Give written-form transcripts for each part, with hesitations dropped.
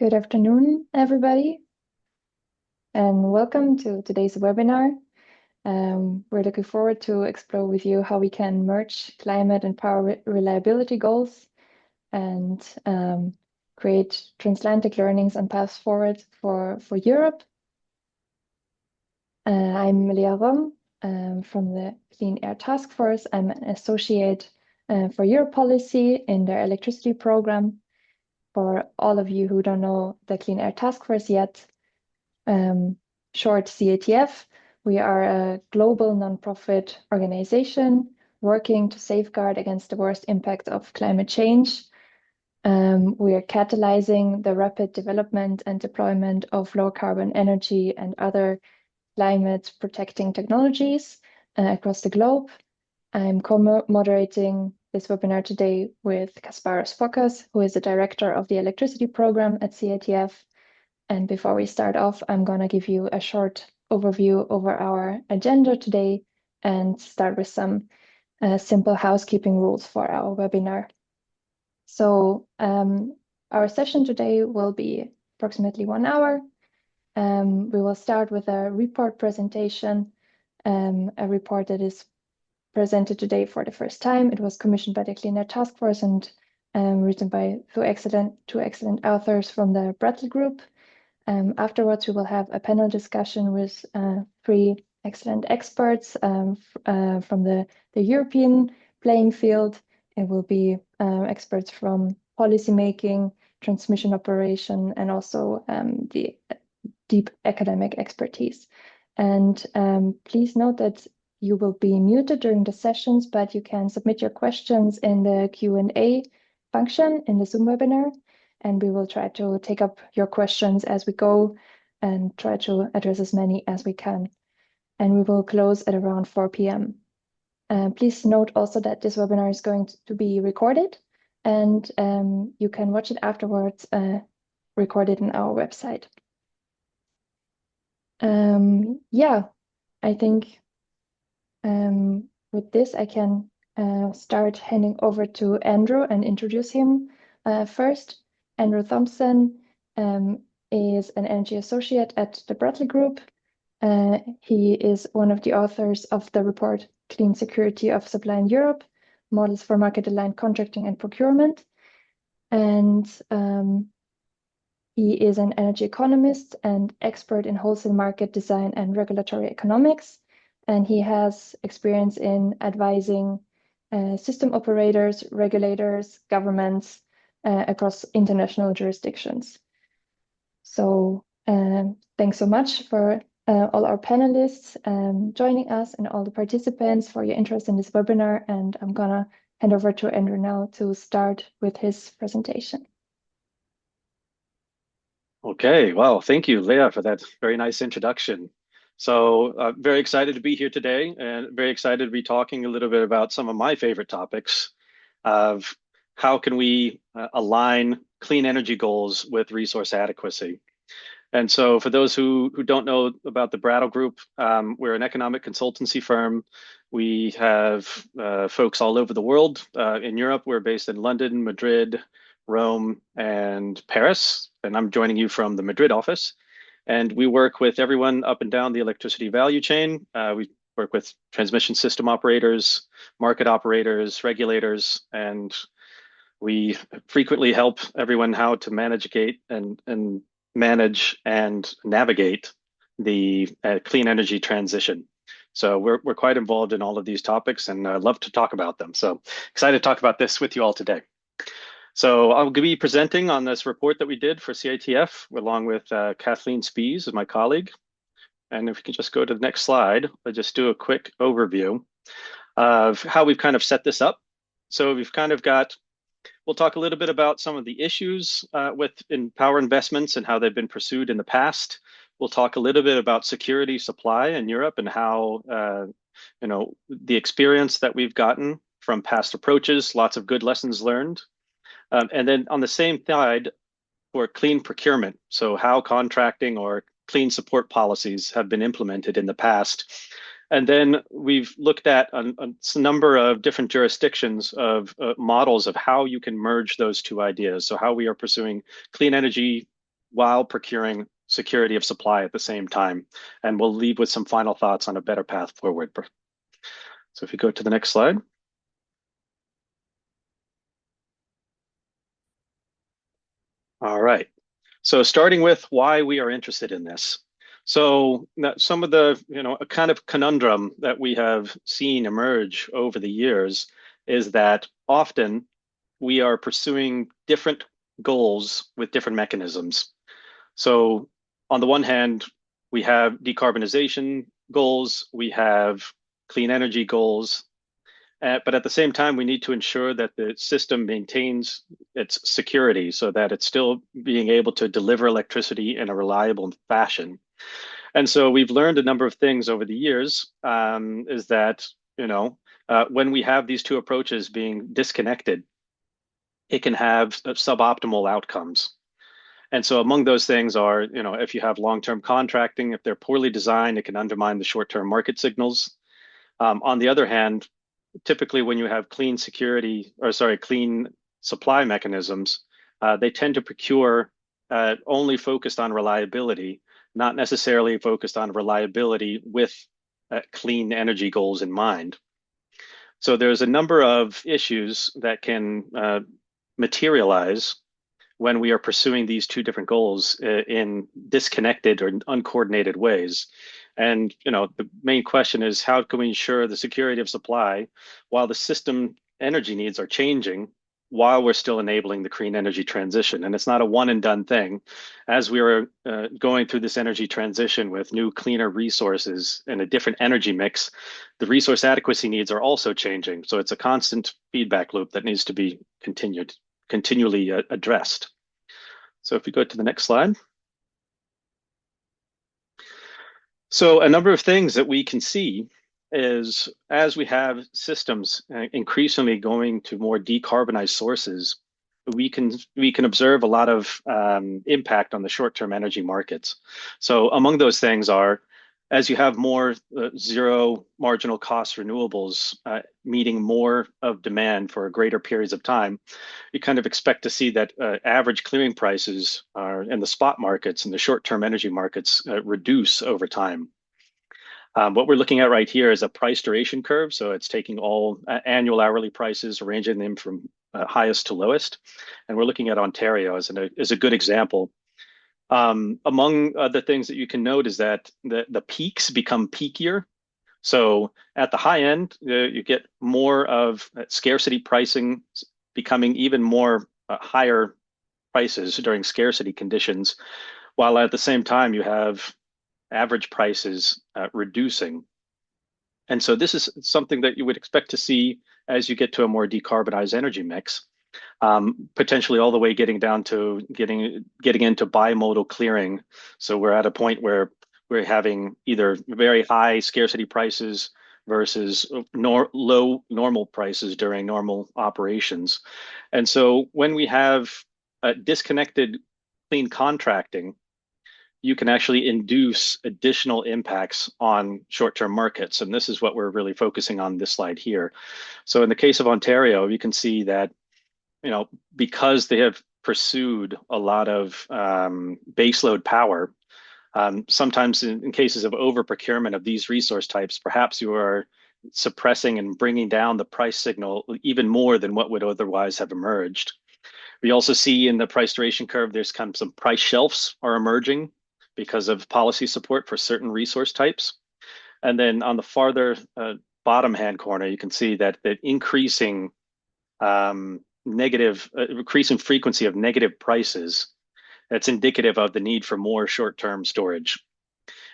Good afternoon, everybody, and welcome to today's webinar. We're looking forward to explore with you how we can merge climate and power reliability goals and create transatlantic learnings and paths forward for Europe. I'm Leah Rom from the Clean Air Task Force. I'm an associate for Europe policy in their electricity program. For all of you who don't know the Clean Air Task Force yet, short CATF, we are a global nonprofit organization working to safeguard against the worst impacts of climate change. We are catalyzing the rapid development and deployment of low carbon energy and other climate protecting technologies across the globe. I'm co-moderating this webinar today with Kasparas Fokas, who is the director of the electricity program at CATF. And before we start off, I'm going to give you a short overview over our agenda today and start with some simple housekeeping rules for our webinar. So our session today will be approximately 1 hour. We will start with a report presentation, a report that is presented today for the first time. It was commissioned by the Clean Air Task Force and written by two excellent authors from the Brattle Group. Afterwards, we will have a panel discussion with 3 excellent experts from the European playing field. It will be experts from policymaking, transmission operation, and also the deep academic expertise. And please note that you will be muted during the sessions, but you can submit your questions in the Q&A function in the Zoom webinar, and we will try to take up your questions as we go and try to address as many as we can. And we will close at around 4 p.m. Please note also that this webinar is going to be recorded, and you can watch it afterwards, recorded on our website. Yeah, I think with this, I can start handing over to Andrew and introduce him. First, Andrew Thompson is an energy associate at the Brattle Group. He is one of the authors of the report Clean Security of Supply in Europe, Models for Market-Aligned Contracting and Procurement. And he is an energy economist and expert in wholesale market design and regulatory economics. And he has experience in advising system operators, regulators, governments across international jurisdictions. So thanks so much for all our panelists joining us and all the participants for your interest in this webinar. And I'm gonna hand over to Andrew now to start with his presentation. Okay, well, thank you, Leah, for that very nice introduction. So very excited to be here today and very excited to be talking a little bit about some of my favorite topics of how can we align clean energy goals with resource adequacy. And so for those who don't know about the Brattle Group, we're an economic consultancy firm. We have folks all over the world. In Europe, we're based in London, Madrid, Rome, and Paris. And I'm joining you from the Madrid office. And we work with everyone up and down the electricity value chain. We work with transmission system operators, market operators, regulators, and we frequently help everyone how to manage and manage and navigate the clean energy transition. So we're quite involved in all of these topics, and I love to talk about them. So excited to talk about this with you all today. So I'll be presenting on this report that we did for CATF, along with Kathleen Spies, my colleague. And if we can just go to the next slide, I'll just do a quick overview of how we've kind of set this up. So we've kind of we'll talk a little bit about some of the issues in power investments and how they've been pursued in the past. We'll talk a little bit about security supply in Europe and how, the experience that we've gotten from past approaches, lots of good lessons learned. And then on the same side, for clean procurement, so how contracting or clean support policies have been implemented in the past. And then we've looked at a number of different jurisdictions of models of how you can merge those two ideas. So how we are pursuing clean energy while procuring security of supply at the same time. And we'll leave with some final thoughts on a better path forward. So if you go to the next slide. All right. So starting with why we are interested in this. So some of the, a kind of conundrum that we have seen emerge over the years is that often we are pursuing different goals with different mechanisms. So on the one hand, we have decarbonization goals, we have clean energy goals, but at the same time, we need to ensure that the system maintains its security so that it's still being able to deliver electricity in a reliable fashion. And so we've learned a number of things over the years, is that, when we have these two approaches being disconnected, it can have suboptimal outcomes. And so among those things are, if you have long-term contracting, if they're poorly designed, it can undermine the short-term market signals. On the other hand, typically when you have clean supply mechanisms, they tend to procure only focused on reliability, not necessarily focused on reliability with clean energy goals in mind. So there's a number of issues that can materialize when we are pursuing these two different goals in disconnected or uncoordinated ways. And the main question is, how can we ensure the security of supply while the system energy needs are changing, while we're still enabling the clean energy transition? And it's not a one and done thing. As we are going through this energy transition with new, cleaner resources and a different energy mix, the resource adequacy needs are also changing. So it's a constant feedback loop that needs to be continually addressed. So if we go to the next slide. So a number of things that we can see is, as we have systems increasingly going to more decarbonized sources, we can observe a lot of impact on the short-term energy markets. So among those things are, as you have more zero marginal cost renewables meeting more of demand for greater periods of time, you kind of expect to see that average clearing prices are in the spot markets and the short-term energy markets reduce over time. What we're looking at right here is a price duration curve. So it's taking all annual hourly prices, arranging them from highest to lowest. And we're looking at Ontario as a good example. Among the things that you can note is that the peaks become peakier. So at the high end, you get more of scarcity pricing becoming even more higher prices during scarcity conditions, while at the same time you have average prices reducing. And so this is something that you would expect to see as you get to a more decarbonized energy mix. Potentially all the way getting down to getting into bimodal clearing. So we're at a point where we're having either very high scarcity prices versus low normal prices during normal operations. And so when we have disconnected clean contracting, you can actually induce additional impacts on short-term markets. And this is what we're really focusing on this slide here. So in the case of Ontario, you can see that because they have pursued a lot of baseload power, sometimes in cases of over procurement of these resource types, perhaps you are suppressing and bringing down the price signal even more than what would otherwise have emerged. We also see in the price duration curve, there's kind of some price shelves are emerging because of policy support for certain resource types. And then on the farther bottom hand corner, you can see that the increasing increasing frequency of negative prices, that's indicative of the need for more short-term storage.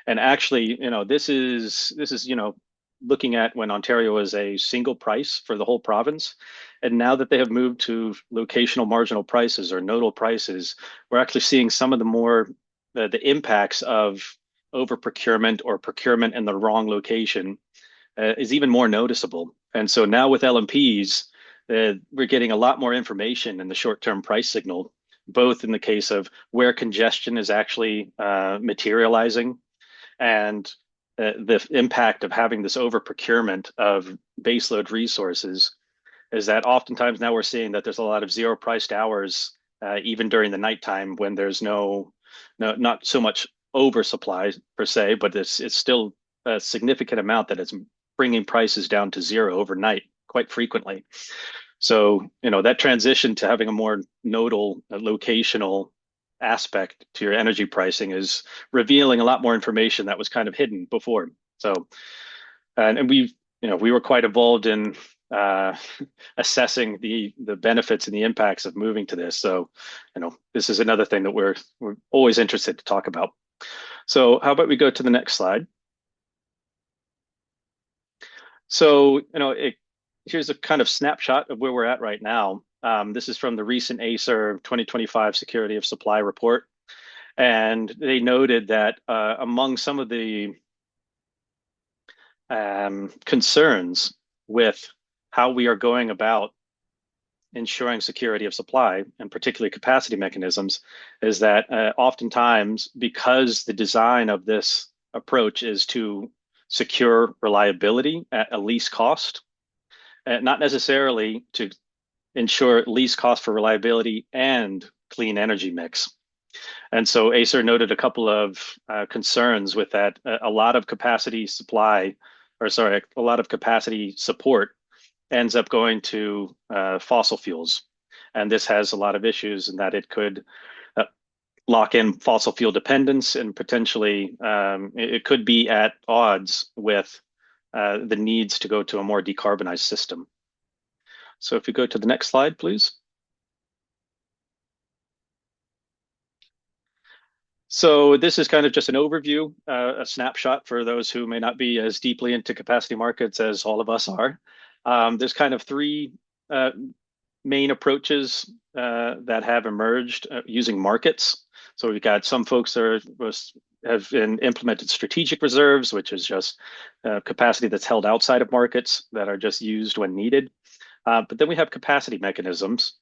And actually, this is looking at when Ontario was a single price for the whole province. And now that they have moved to locational marginal prices or nodal prices, we're actually seeing some of the more the impacts of over procurement or procurement in the wrong location is even more noticeable. And so now with LMPs, we're getting a lot more information in the short-term price signal, both in the case of where congestion is actually materializing and the impact of having this over procurement of baseload resources, is that oftentimes now we're seeing that there's a lot of zero priced hours even during the nighttime when there's no not so much oversupply per se, but it's still a significant amount that it's bringing prices down to zero overnight quite frequently. So, that transition to having a more nodal, locational aspect to your energy pricing is revealing a lot more information that was kind of hidden before. So, and we were quite involved in uh, assessing the benefits and the impacts of moving to this. So, this is another thing that we're always interested to talk about. So, how about we go to the next slide? So, here's a kind of snapshot of where we're at right now. This is from the recent Acer 2025 Security of Supply report. And they noted that among some of the concerns with how we are going about ensuring security of supply, and particularly capacity mechanisms, is that oftentimes, because the design of this approach is to secure reliability at a least cost, not necessarily to ensure least cost for reliability and clean energy mix. And so Acer noted a couple of concerns with that. A lot of capacity supply, or sorry, a lot of capacity support ends up going to fossil fuels. And this has a lot of issues in that it could lock in fossil fuel dependence, and potentially it could be at odds with the needs to go to a more decarbonized system. So if you go to the next slide, please. So this is kind of just an overview, a snapshot for those who may not be as deeply into capacity markets as all of us are. There's kind of three main approaches that have emerged using markets. So we've got some folks that have implemented strategic reserves, which is just capacity that's held outside of markets that are just used when needed. But then we have capacity mechanisms.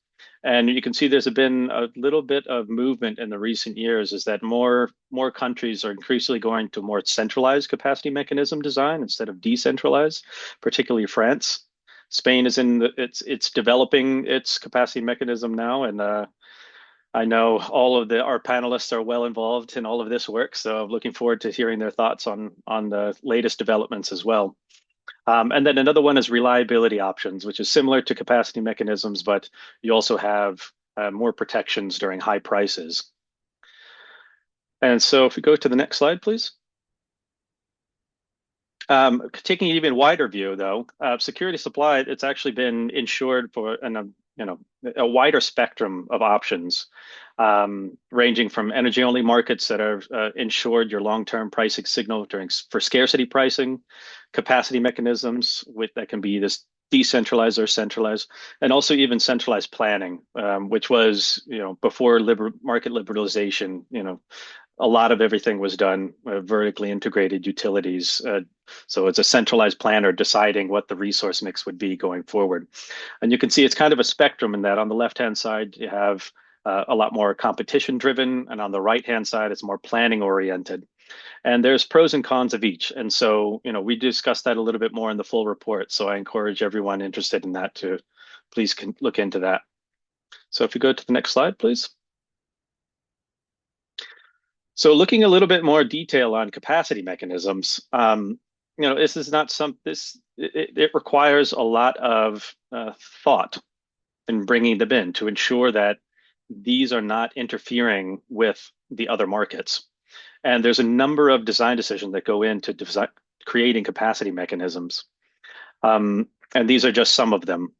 And you can see there's been a little bit of movement in the recent years, is that more countries are increasingly going to more centralized capacity mechanism design instead of decentralized, particularly France. Spain is it's developing its capacity mechanism now, and I know all of our panelists are well involved in all of this work, so I'm looking forward to hearing their thoughts on the latest developments as well. And then another one is reliability options, which is similar to capacity mechanisms, but you also have more protections during high prices. And so if we go to the next slide, please. Taking an even wider view, though, security supply, it's actually been insured for a wider spectrum of options, ranging from energy-only markets that are insured your long-term pricing signal for scarcity pricing, capacity mechanisms that can be this decentralized or centralized, and also even centralized planning, which was before market liberalization. A lot of everything was done vertically integrated utilities. So it's a centralized planner deciding what the resource mix would be going forward. And you can see it's kind of a spectrum in that on the left-hand side, you have a lot more competition driven, and on the right-hand side, it's more planning oriented. And there's pros and cons of each. And so, we discussed that a little bit more in the full report. So I encourage everyone interested in that to please look into that. So if you go to the next slide, please. So looking a little bit more detail on capacity mechanisms, this is not it requires a lot of thought in bringing them in to ensure that these are not interfering with the other markets. And there's a number of design decisions that go into creating capacity mechanisms. And these are just some of them.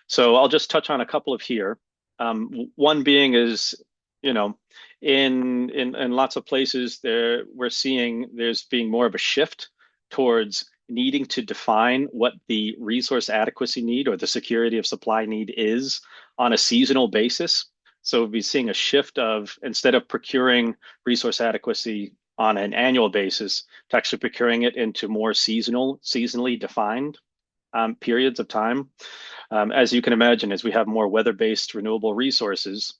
So I'll just touch on a couple of here. One being is, in lots of places we're seeing there's being more of a shift towards needing to define what the resource adequacy need or the security of supply need is on a seasonal basis. So we'll be seeing a shift of, instead of procuring resource adequacy on an annual basis, to actually procuring it into more seasonally defined periods of time. As you can imagine, as we have more weather-based renewable resources,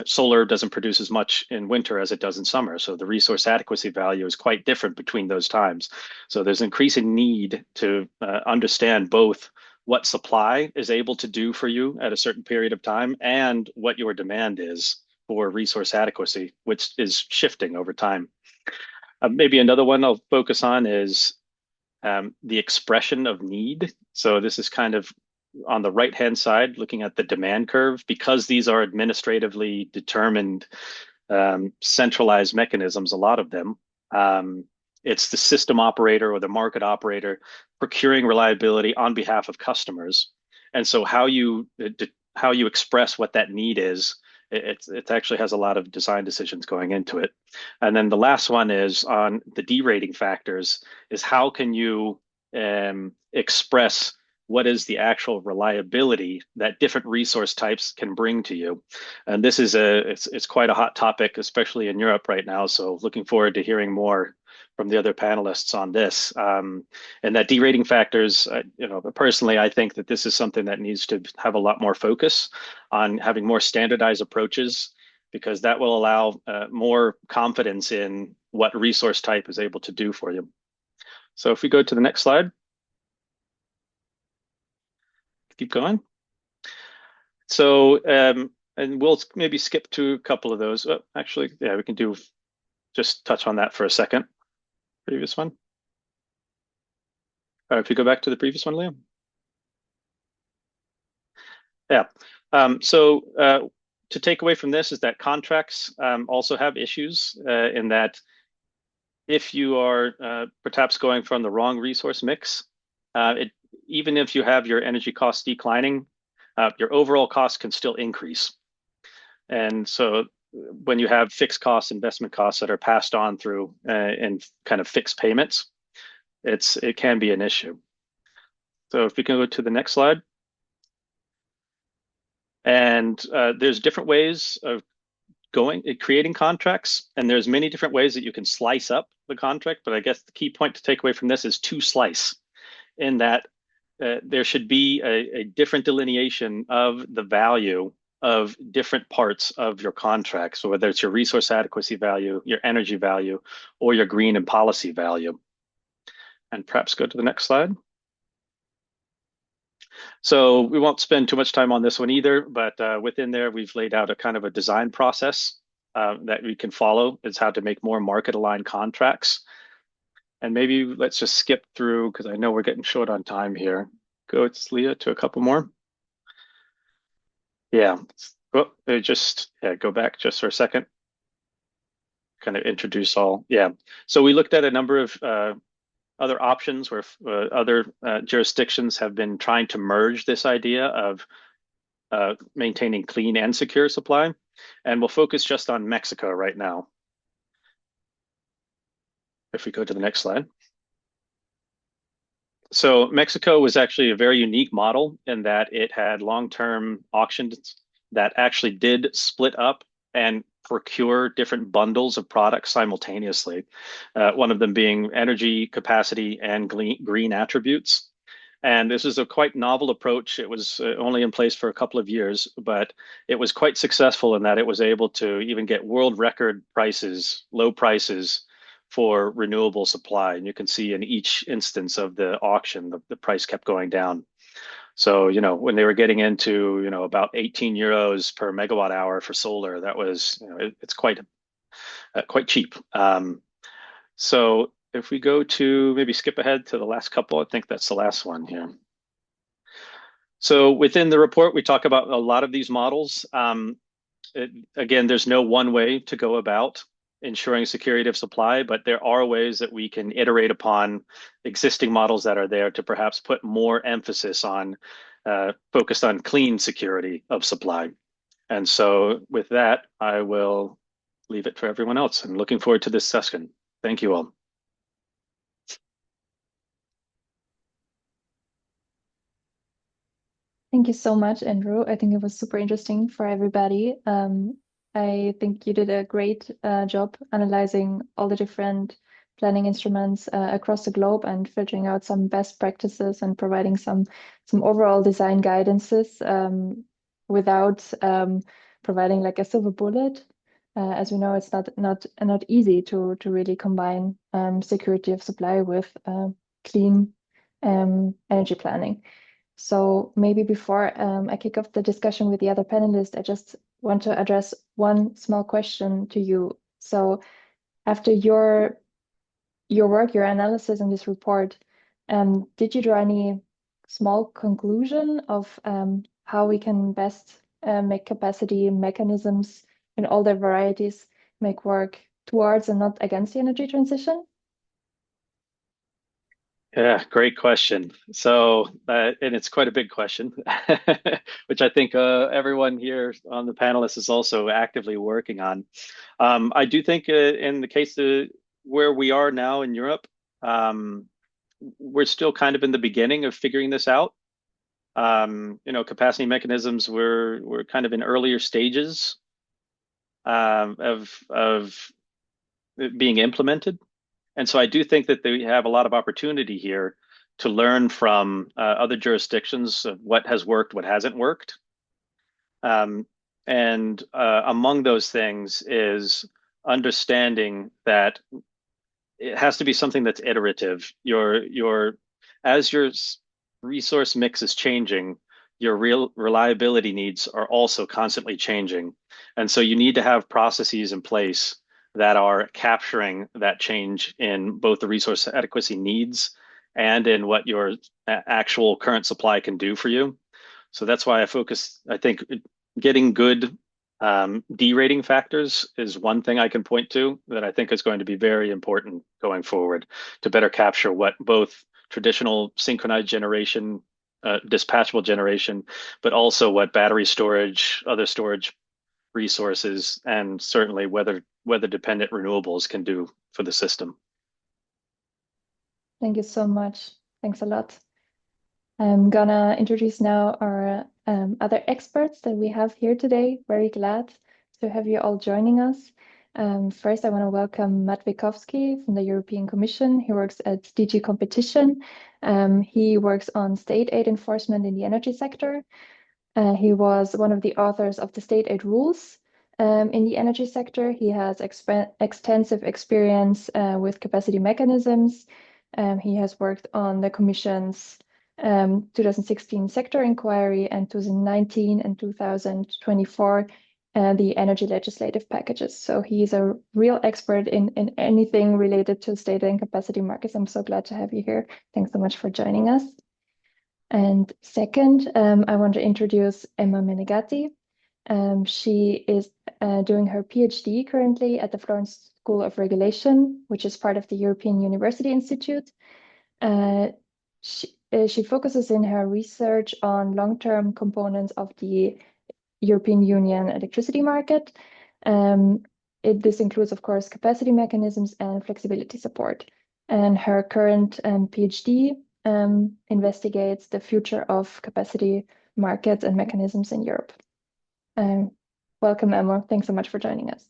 solar doesn't produce as much in winter as it does in summer. So the resource adequacy value is quite different between those times. So there's increasing need to understand both what supply is able to do for you at a certain period of time and what your demand is for resource adequacy, which is shifting over time. Maybe another one I'll focus on is the expression of need. So this is kind of on the right-hand side, looking at the demand curve, because these are administratively determined centralized mechanisms, a lot of them. It's the system operator or the market operator procuring reliability on behalf of customers. And so how you express what that need is, it actually has a lot of design decisions going into it. And then the last one is on the derating factors, is how can you express what is the actual reliability that different resource types can bring to you. And this is it's quite a hot topic, especially in Europe right now. So looking forward to hearing more from the other panelists on this. And that derating factors, personally, I think that this is something that needs to have a lot more focus on having more standardized approaches, because that will allow more confidence in what resource type is able to do for you. So if we go to the next slide, keep going. So, and we'll maybe skip to a couple of those. Oh, actually, yeah, we can just touch on that for a second. Previous one. If you go back to the previous one, Liam. Yeah. To take away from this is that contracts also have issues in that if you are perhaps going from the wrong resource mix, even if you have your energy costs declining, your overall cost can still increase. And so when you have fixed costs, investment costs that are passed on through in kind of fixed payments, it can be an issue. So if we can go to the next slide. And there's different ways of creating contracts, and there's many different ways that you can slice up the contract. But I guess the key point to take away from this is to slice, in that there should be a different delineation of the value of different parts of your contract. So whether it's your resource adequacy value, your energy value, or your green and policy value. And perhaps go to the next slide. So we won't spend too much time on this one either, but within there, we've laid out a kind of a design process that we can follow. Is how to make more market-aligned contracts. And maybe let's just skip through, because I know we're getting short on time here. Go, Leah, to a couple more. Yeah, go back just for a second. Kind of introduce all. Yeah, so we looked at a number of other options where other jurisdictions have been trying to merge this idea of maintaining clean and secure supply. And we'll focus just on Mexico right now. If we go to the next slide. So Mexico was actually a very unique model in that it had long-term auctions that actually did split up and procure different bundles of products simultaneously, one of them being energy capacity and green attributes. And this is a quite novel approach. It was only in place for a couple of years, but it was quite successful in that it was able to even get world record prices, low prices for renewable supply. And you can see in each instance of the auction, the price kept going down. So, when they were getting into, about 18 euros per megawatt hour for solar, that was, it's quite cheap. So if we go to maybe skip ahead to the last couple, I think that's the last one here. So within the report, we talk about a lot of these models. Again, there's no one way to go about ensuring security of supply, but there are ways that we can iterate upon existing models that are there to perhaps put more emphasis on focused on clean security of supply. And so with that, I will leave it for everyone else. I'm looking forward to this session. Thank you all. Thank you so much, Andrew. I think it was super interesting for everybody. I think you did a great job analyzing all the different planning instruments across the globe and filtering out some best practices and providing some overall design guidances without providing like a silver bullet. As we know, it's not easy to really combine security of supply with clean energy planning. So maybe before I kick off the discussion with the other panelists, I just want to address one small question to you. So after your work, your analysis in this report, did you draw any small conclusion of how we can best make capacity mechanisms in all their varieties make work towards and not against the energy transition? Yeah, great question. So, and it's quite a big question, which I think everyone here on the panelists is also actively working on. I do think in the case of where we are now in Europe, um, we're still kind of in the beginning of figuring this out. Capacity mechanisms, we're kind of in earlier stages of being implemented. And so I do think that they have a lot of opportunity here to learn from other jurisdictions of what has worked, what hasn't worked. And among those things is understanding that it has to be something that's iterative. As your resource mix is changing, your real reliability needs are also constantly changing. And so you need to have processes in place that are capturing that change in both the resource adequacy needs and in what your actual current supply can do for you. So that's why I think getting good de-rating factors is one thing I can point to that I think is going to be very important going forward to better capture what both traditional synchronized generation, dispatchable generation, but also what battery storage, other storage resources, and certainly weather dependent renewables can do for the system. Thank you so much. Thanks a lot. I'm gonna introduce now our other experts that we have here today. Very glad to have you all joining us. First, I want to welcome Matt Wikowski from the European Commission. He works at DG Competition. He works on state aid enforcement in the energy sector. He was one of the authors of the state aid rules in the energy sector. He has extensive experience with capacity mechanisms. He has worked on the Commission's 2016 sector inquiry and 2019 and 2024 the energy legislative packages. So he's a real expert in anything related to state and capacity markets. I'm so glad to have you here. Thanks so much for joining us. And second, I want to introduce Emma Menegatti. She is doing her PhD currently at the Florence School of Regulation, which is part of the European University Institute. She focuses in her research on long-term components of the European Union electricity market. This includes, of course, capacity mechanisms and flexibility support. And her current PhD investigates the future of capacity markets and mechanisms in Europe. Welcome, Emma. Thanks so much for joining us.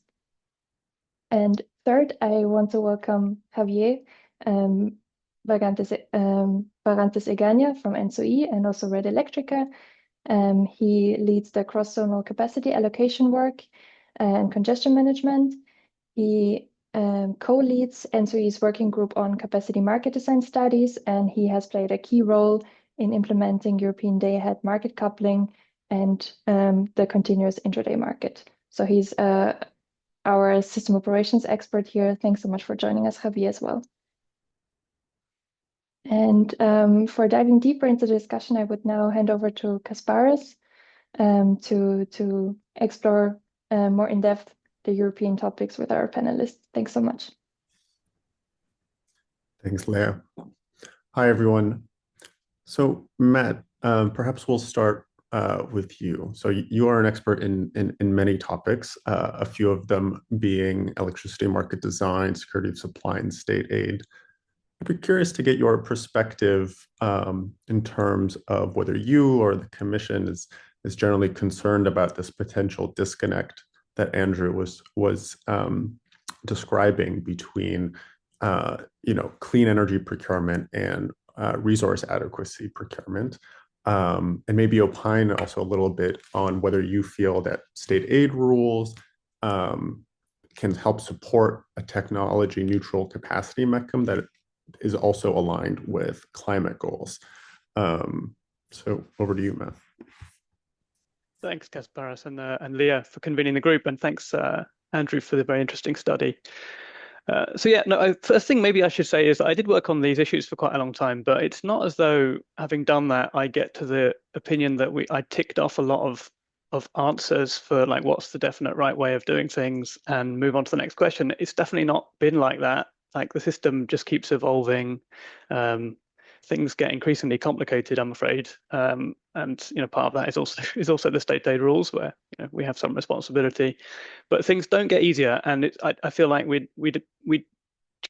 And third, I want to welcome Javier Barrantes Egaña from ENSOE and also Red Electrica. He leads the cross-zonal capacity allocation work and congestion management. He co-leads ENSOE's working group on capacity market design studies, and he has played a key role in implementing European day-ahead market coupling and the continuous intraday market. So he's our system operations expert here. Thanks so much for joining us, Javier, as well. And for diving deeper into the discussion, I would now hand over to Kasparis to explore more in depth the European topics with our panelists. Thanks so much. Thanks, Leah. Hi, everyone. So Matt, perhaps we'll start with you. So you are an expert in many topics, a few of them being electricity market design, security of supply, and state aid. I'd be curious to get your perspective in terms of whether you or the Commission is generally concerned about this potential disconnect that Andrew was describing between clean energy procurement and resource adequacy procurement, and maybe opine also a little bit on whether you feel that state aid rules can help support a technology neutral capacity mechanism that is also aligned with climate goals. So over to you, Matt. Thanks, Kasparas and Leah for convening the group, and thanks, Andrew, for the very interesting study. So yeah, no, first thing maybe I should say is I did work on these issues for quite a long time, but it's not as though having done that, I get to the opinion that I ticked off a lot of answers for like what's the definite right way of doing things and move on to the next question. It's definitely not been like that. Like the system just keeps evolving. Things get increasingly complicated, I'm afraid. And part of that is also the state aid rules where we have some responsibility, but things don't get easier, and I feel like we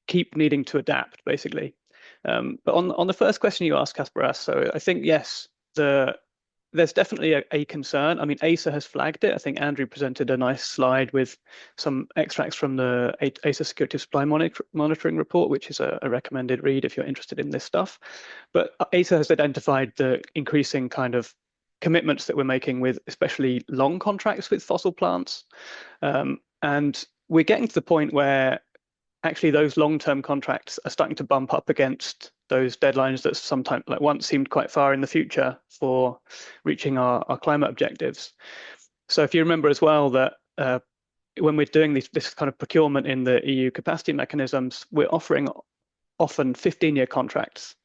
keep needing to adapt basically. But on the first question you asked, Kasparas, so I think yes, there's definitely a concern. I mean, ACER has flagged it. I think Andrew presented a nice slide with some extracts from the ACER Security Supply Monitoring Report, which is a recommended read if you're interested in this stuff. But ACER has identified the increasing kind of commitments that we're making with especially long contracts with fossil plants. And we're getting to the point where actually those long-term contracts are starting to bump up against those deadlines that sometimes like once seemed quite far in the future for reaching our climate objectives. So if you remember as well that when we're doing this kind of procurement in the EU capacity mechanisms, we're offering often 15-year contracts.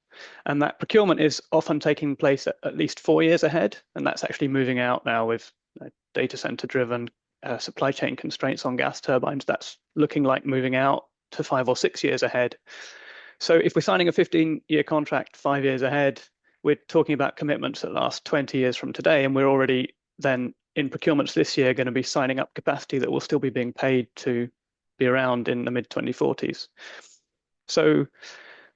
And that procurement is often taking place at least 4 years ahead. And that's actually moving out now with data center driven supply chain constraints on gas turbines. That's looking like moving out to 5 or 6 years ahead. So if we're signing a 15-year contract 5 years ahead, we're talking about commitments that last 20 years from today, and we're already then in procurements this year going to be signing up capacity that will still be being paid to be around in the mid-2040s. So,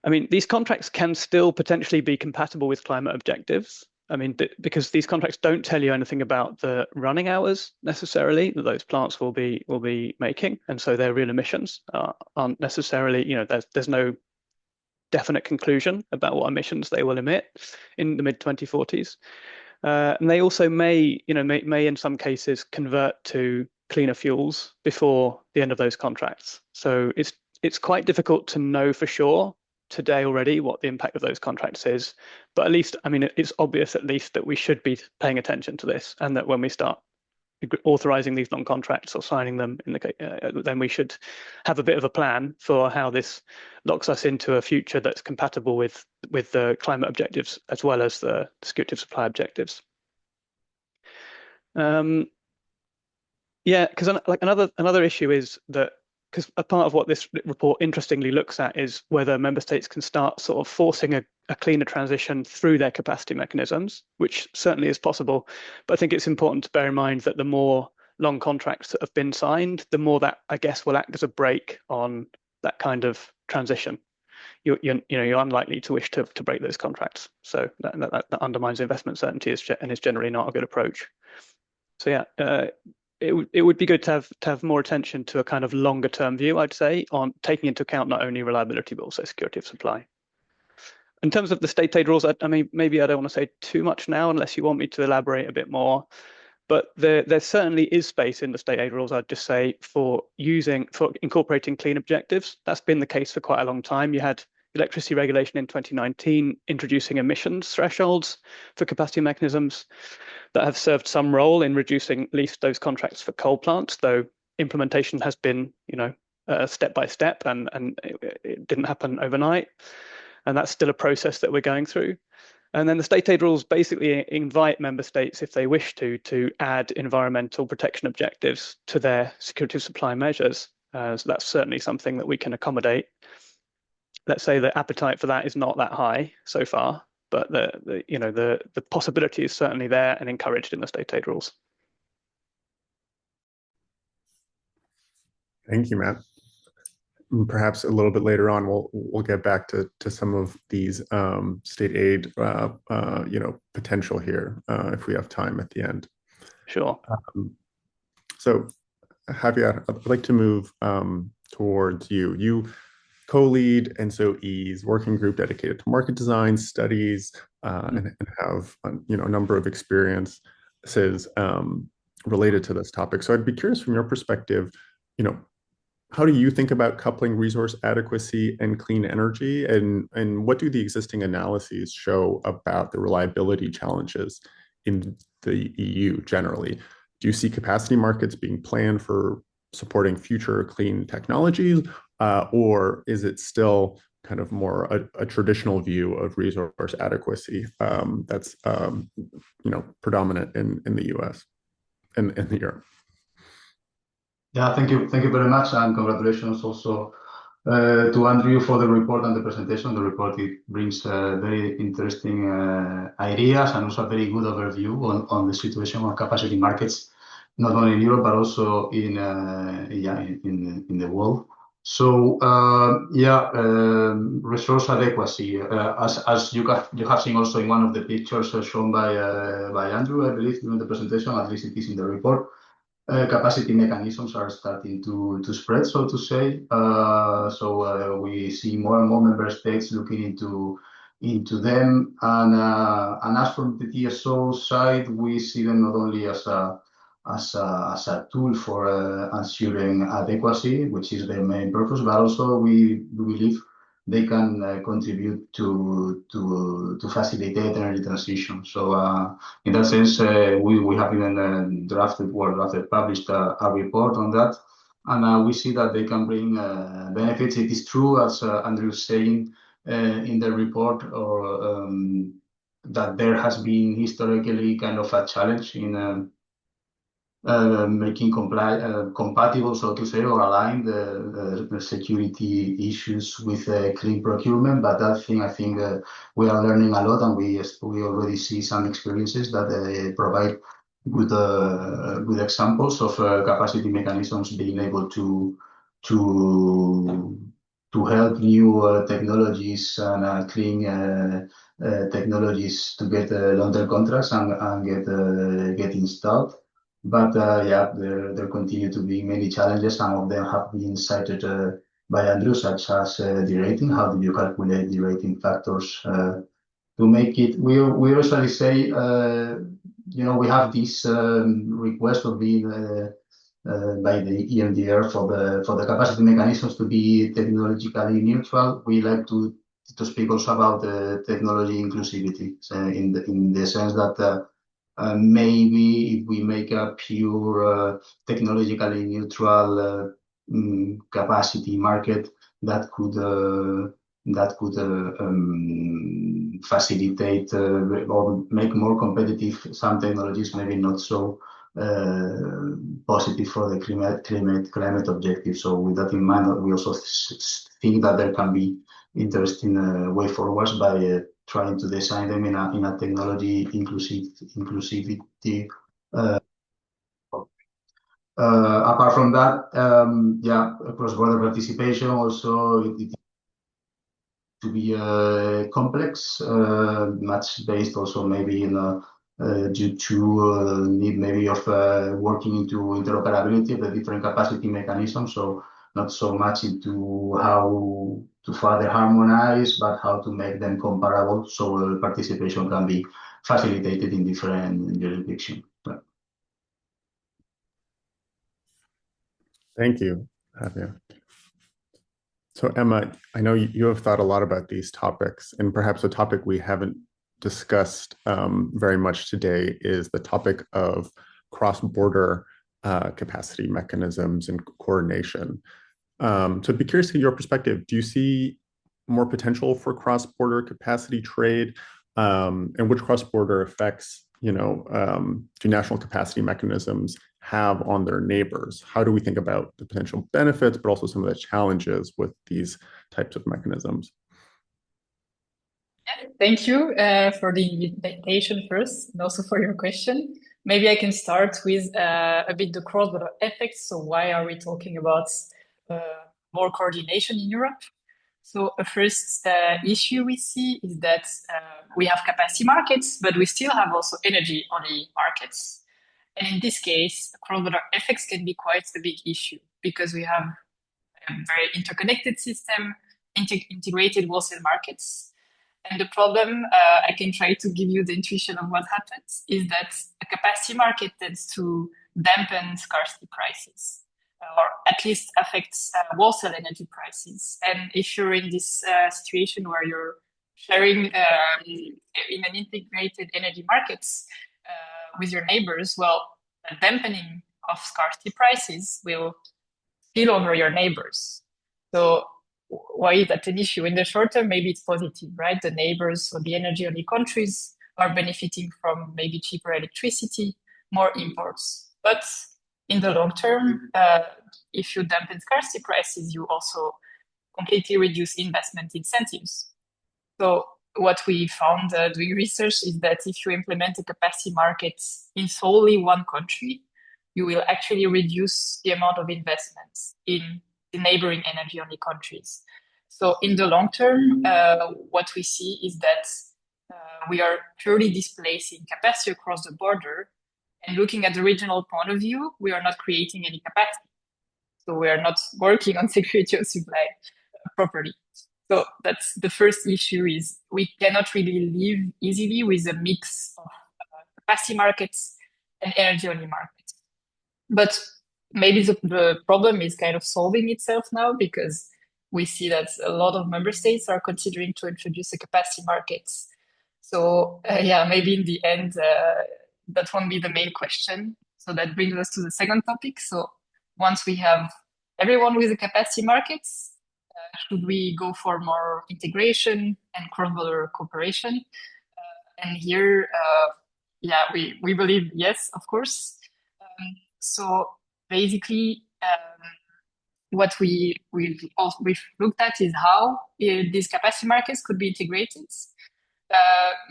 I mean, these contracts can still potentially be compatible with climate objectives. I mean, because these contracts don't tell you anything about the running hours necessarily that those plants will be making, and so their real emissions aren't necessarily, there's no definite conclusion about what emissions they will emit in the mid-2040s. And they also may in some cases convert to cleaner fuels before the end of those contracts. So it's quite difficult to know for sure today already what the impact of those contracts is, but at least, I mean, it's obvious at least that we should be paying attention to this, and that when we start authorizing these long contracts or signing them, then we should have a bit of a plan for how this locks us into a future that's compatible with the climate objectives as well as the security of supply objectives. Yeah, because like another issue is that, because a part of what this report interestingly looks at is whether member states can start sort of forcing a cleaner transition through their capacity mechanisms, which certainly is possible. But I think it's important to bear in mind that the more long contracts that have been signed, the more that, I guess, will act as a brake on that kind of transition. You're unlikely to wish to break those contracts. So that undermines investment certainty and is generally not a good approach. So yeah, it would be good to have more attention to a kind of longer term view, I'd say, on taking into account not only reliability but also security of supply. In terms of the state aid rules, I mean, maybe I don't want to say too much now unless you want me to elaborate a bit more. But there certainly is space in the state aid rules, I'd just say, for incorporating clean objectives. That's been the case for quite a long time. You had electricity regulation in 2019 introducing emissions thresholds for capacity mechanisms that have served some role in reducing at least those contracts for coal plants, though implementation has been, step by step, and it didn't happen overnight. And that's still a process that we're going through. And then the state aid rules basically invite member states, if they wish to add environmental protection objectives to their security of supply measures. So that's certainly something that we can accommodate. Let's say the appetite for that is not that high so far, but the possibility is certainly there and encouraged in the state aid rules. Thank you, Matt. Perhaps a little bit later on, we'll get back to some of these state aid potential here if we have time at the end. Sure. So, Javier, I'd like to move towards you. You co-lead ENSO-E's working group dedicated to market design studies and have a number of experiences related to this topic. So I'd be curious from your perspective, how do you think about coupling resource adequacy and clean energy, and what do the existing analyses show about the reliability challenges in the EU generally? Do you see capacity markets being planned for supporting future clean technologies, or is it still kind of more a traditional view of resource adequacy that's predominant in the US and in Europe? Yeah, thank you very much, and congratulations also to Andrew for the report and the presentation. The report, it brings very interesting ideas and also a very good overview on the situation on capacity markets, not only in Europe but also in the world. So resource adequacy, as you have seen also in one of the pictures shown by Andrew, I believe, during the presentation, at least it is in the report. Capacity mechanisms are starting to spread, so to say. We see more and more member states looking into them. And as from the TSO side, we see them not only as a tool for ensuring adequacy, which is their main purpose, but also we believe they can contribute to facilitate energy transition. So in that sense, we have even published a report on that, and we see that they can bring benefits. It is true, as Andrew is saying in the report, or that there has been historically kind of a challenge in making compatible, so to say, or aligned the security issues with clean procurement. But that thing, I think we are learning a lot, and we already see some experiences that provide good examples of capacity mechanisms being able to help new technologies and clean technologies to get long-term contracts and get installed. But there continue to be many challenges. Some of them have been cited by Andrew, such as the rating. How do you calculate the rating factors to make it? We usually say, we have this request of being by the EMDR for the capacity mechanisms to be technologically neutral. We like to speak also about technology inclusivity, in the sense that maybe if we make a pure technologically neutral capacity market, that could facilitate or make more competitive some technologies, maybe not so positive for the climate objective. So with that in mind, we also think that there can be interesting way forwards by trying to design them in a technology inclusivity. Apart from that, cross-border participation also it to be complex, much based also maybe in due to need maybe of working into interoperability of the different capacity mechanisms. So not so much into how to further harmonize, but how to make them comparable, so participation can be facilitated in different jurisdictions. Thank you, Javier. So Emma, I know you have thought a lot about these topics, and perhaps a topic we haven't discussed very much today is the topic of cross-border capacity mechanisms and coordination. So I'd be curious to your perspective. Do you see more potential for cross-border capacity trade, and which cross-border effects, do national capacity mechanisms have on their neighbors? How do we think about the potential benefits, but also some of the challenges with these types of mechanisms? Thank you for the invitation first, and also for your question. Maybe I can start with a bit the cross-border effects. So why are we talking about more coordination in Europe? So a first issue we see is that we have capacity markets, but we still have also energy on the markets. And in this case, cross-border effects can be quite a big issue because we have a very interconnected system, integrated wholesale markets. And the problem, I can try to give you the intuition of what happens, is that a capacity market tends to dampen scarcity prices, or at least affects wholesale energy prices. And if you're in this situation where you're sharing in an integrated energy markets, with your neighbors, well, a dampening of scarcity prices will spill over your neighbors. So why is that an issue? In the short term, maybe it's positive, right? The neighbors or the energy-only countries are benefiting from maybe cheaper electricity, more imports. But in the long term, if you dampen scarcity prices, you also completely reduce investment incentives. So what we found doing research is that if you implement a capacity market in solely one country, you will actually reduce the amount of investments in the neighboring energy-only countries. So in the long term, what we see is that we are purely displacing capacity across the border, and looking at the regional point of view, we are not creating any capacity. So we are not working on security of supply properly. So that's the first issue, is we cannot really live easily with a mix of capacity markets and energy-only markets. But maybe the problem is kind of solving itself now, because we see that a lot of member states are considering to introduce a capacity market. So yeah, maybe in the end, that won't be the main question. So that brings us to the second topic. So once we have everyone with a capacity markets, should we go for more integration and cross-border cooperation? And here, yeah, we believe yes, of course. So basically, what we've looked at is how these capacity markets could be integrated.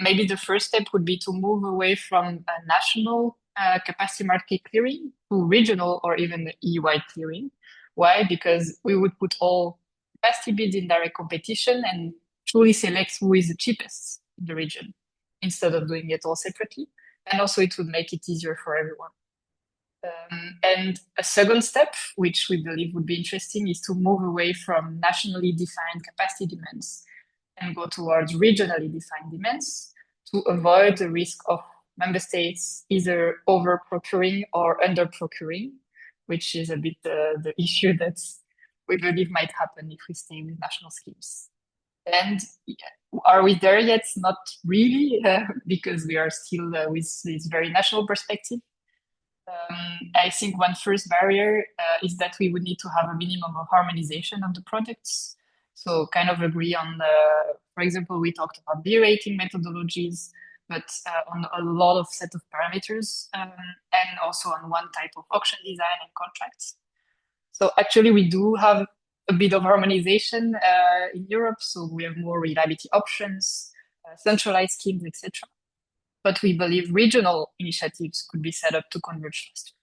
Maybe the first step would be to move away from a national capacity market clearing to regional or even EU-wide clearing. Why? Because we would put all capacity bids in direct competition and truly select who is the cheapest in the region, instead of doing it all separately. And also it would make it easier for everyone. And a second step, which we believe would be interesting, is to move away from nationally defined capacity demands and go towards regionally defined demands, to avoid the risk of member states either over procuring or under procuring, which is a bit the issue that we believe might happen if we stay with national schemes. And are we there yet? Not really, because we are still with this very national perspective. I think one first barrier is that we would need to have a minimum of harmonization of the products. So kind of agree on, for example, we talked about B-rating methodologies, but on a lot of set of parameters, and also on one type of auction design and contracts. So actually we do have a bit of harmonization in Europe. So we have more reliability options, centralized schemes, etc. But we believe regional initiatives could be set up to converge faster.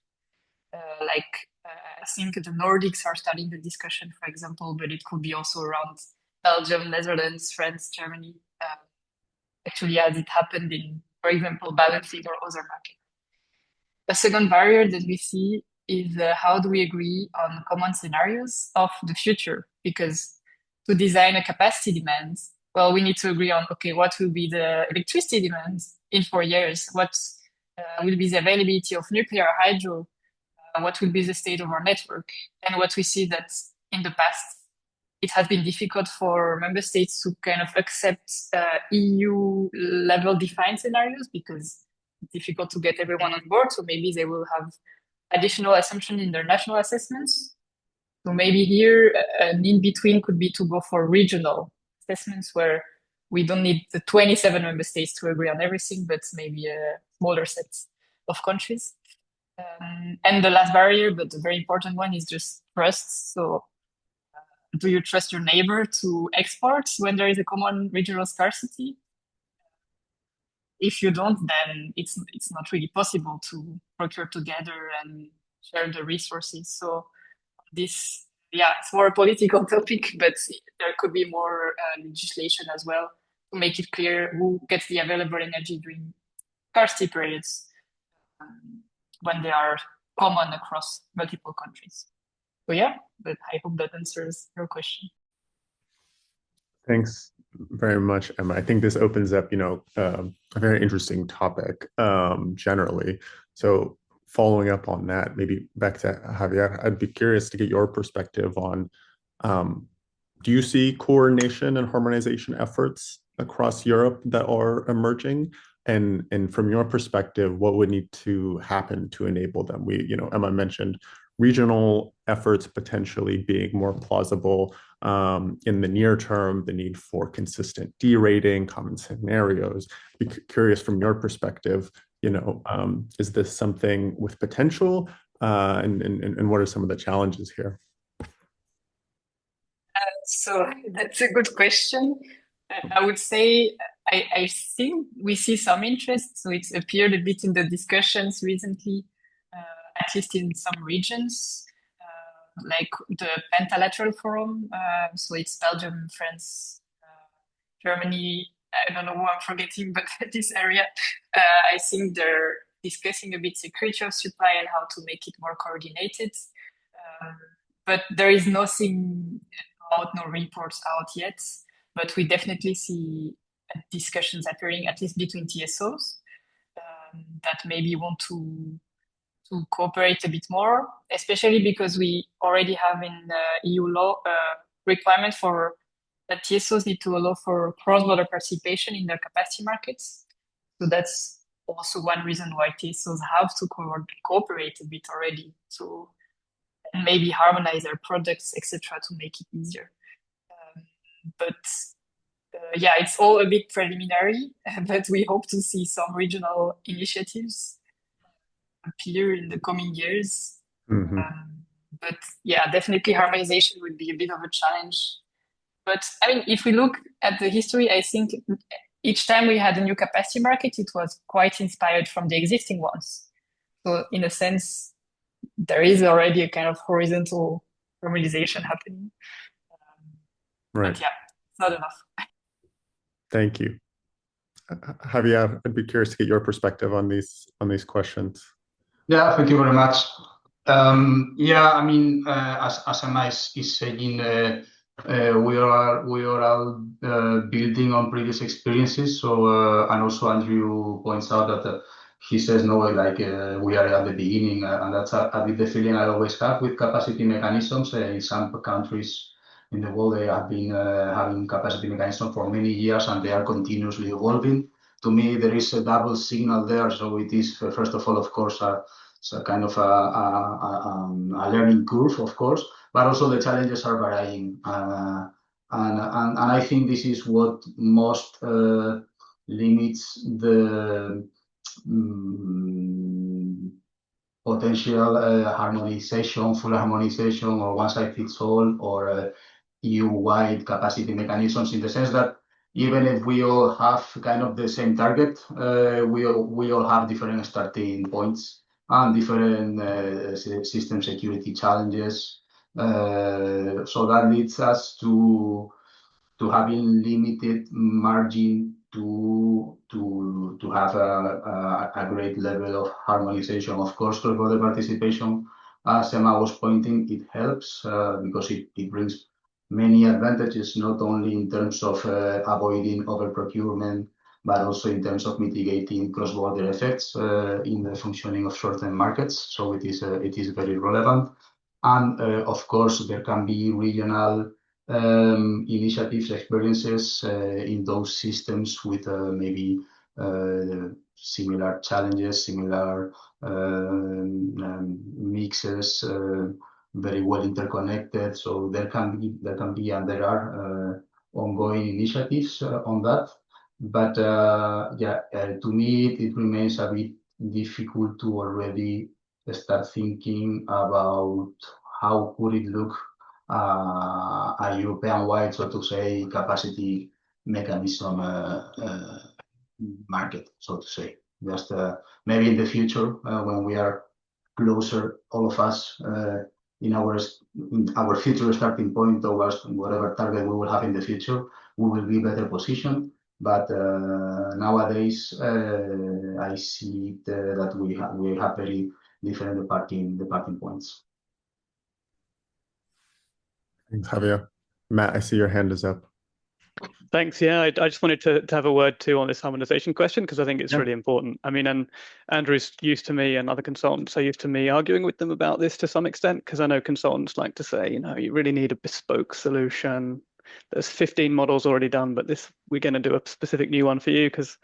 I think the Nordics are starting the discussion, for example, but it could be also around Belgium, Netherlands, France, Germany, actually as it happened in, for example, balancing or other markets. A second barrier that we see is how do we agree on common scenarios of the future? Because to design a capacity demand, well, we need to agree on, okay, what will be the electricity demand in 4 years? What will be the availability of nuclear, hydro? What will be the state of our network? And what we see that in the past, it has been difficult for member states to kind of accept EU level defined scenarios, because it's difficult to get everyone on board. So maybe they will have additional assumptions in their national assessments. So maybe here an in-between could be to go for regional assessments, where we don't need the 27 member states to agree on everything, but maybe a smaller set of countries. And the last barrier, but a very important one, is just trust. So do you trust your neighbor to export when there is a common regional scarcity? If you don't, then it's not really possible to procure together and share the resources. So this, yeah, it's more a political topic, but there could be more legislation as well to make it clear who gets the available energy during scarcity periods when they are common across multiple countries. So yeah, but I hope that answers your question. Thanks very much, Emma. I think this opens up, a very interesting topic generally. So following up on that, maybe back to Javier, I'd be curious to get your perspective on, do you see coordination and harmonization efforts across Europe that are emerging? And from your perspective, what would need to happen to enable them? Emma mentioned regional efforts potentially being more plausible in the near term, the need for consistent derating, common scenarios. Be curious from your perspective, is this something with potential? And what are some of the challenges here? So that's a good question. I would say I think we see some interest. So it's appeared a bit in the discussions recently, at least in some regions, like the Pentalateral Forum. So it's Belgium, France, Germany. I don't know who I'm forgetting, but this area, I think they're discussing a bit security of supply and how to make it more coordinated. But there is nothing out, no reports out yet. But we definitely see discussions appearing, at least between TSOs, that maybe want to cooperate a bit more, especially because we already have in EU law requirement for that TSOs need to allow for cross-border participation in their capacity markets. So that's also one reason why TSOs have to cooperate a bit already to maybe harmonize their products, etc., to make it easier. But yeah, it's all a bit preliminary, but we hope to see some regional initiatives appear in the coming years. Mm-hmm. But yeah, definitely harmonization would be a bit of a challenge. But I mean, if we look at the history, I think each time we had a new capacity market, it was quite inspired from the existing ones. So in a sense, there is already a kind of horizontal harmonization happening. Right. But yeah, it's not enough. Thank you. Javier, I'd be curious to get your perspective on these questions. Yeah, thank you very much. Yeah, I mean, as Emma is saying, we are all building on previous experiences. So, and also Andrew points out that he says no, like we are at the beginning, and that's a bit the feeling I always have with capacity mechanisms. In some countries in the world, they have been having capacity mechanisms for many years, and they are continuously evolving. To me, there is a double signal there. So it is, first of all, of course, it's a kind of a learning curve, of course, but also the challenges are varying. And I think this is what most limits the potential harmonization, full harmonization, or one-size-fits-all, or EU-wide capacity mechanisms, in the sense that even if we all have kind of the same target, we all have different starting points and different system security challenges. So that leads us to having limited margin to have a great level of harmonization. Of course, cross-border participation, as Emma was pointing, it helps because it brings many advantages, not only in terms of avoiding overprocurement, but also in terms of mitigating cross-border effects in the functioning of certain markets. So it is very relevant. And of course, there can be regional initiatives, experiences in those systems with maybe similar challenges, similar mixes, very well interconnected. So there can be, and there are ongoing initiatives on that. But yeah, to me, it remains a bit difficult to already start thinking about how could it look a European-wide, so to say, capacity mechanism market, so to say. Just maybe in the future, when we are closer, all of us, in our future starting point towards whatever target we will have in the future, we will be better positioned. But nowadays, I see that we have very different departing points. Thanks, Javier. Matt, I see your hand is up. Thanks. Yeah, I just wanted to have a word too on this harmonization question, because I think it's really important. I mean, and Andrew's used to me, and other consultants are used to me arguing with them about this to some extent, because I know consultants like to say, you really need a bespoke solution. there's 15 models already done, but we're going to do a specific new one for you because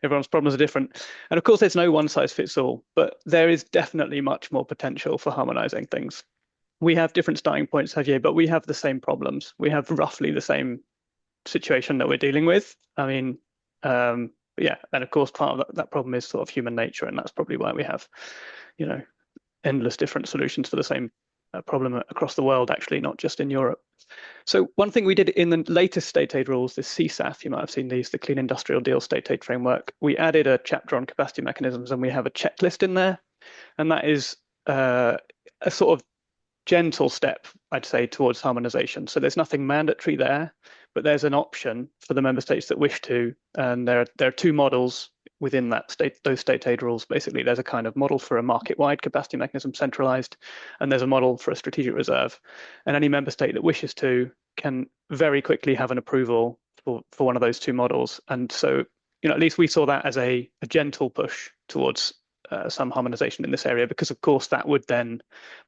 everyone's problems are different. And of course, there's no one size fits all, but there is definitely much more potential for harmonizing things. We have different starting points, Javier, but we have the same problems. We have roughly the same situation that we're dealing with. I mean, yeah, and of course, part of that problem is sort of human nature, and that's probably why we have, endless different solutions for the same problem across the world, actually, not just in Europe. So one thing we did in the latest state aid rules, the CSAF, you might have seen these, the Clean Industrial Deal State Aid Framework, we added a chapter on capacity mechanisms, and we have a checklist in there, and that is a sort of gentle step, I'd say, towards harmonization. So there's nothing mandatory there, but there's an option for the member states that wish to. And there are two models within those state aid rules. Basically, there's a kind of model for a market-wide capacity mechanism centralized, and there's a model for a strategic reserve. And any member state that wishes to can very quickly have an approval for one of those two models. And so, at least we saw that as a gentle push towards some harmonization in this area, because of course that would then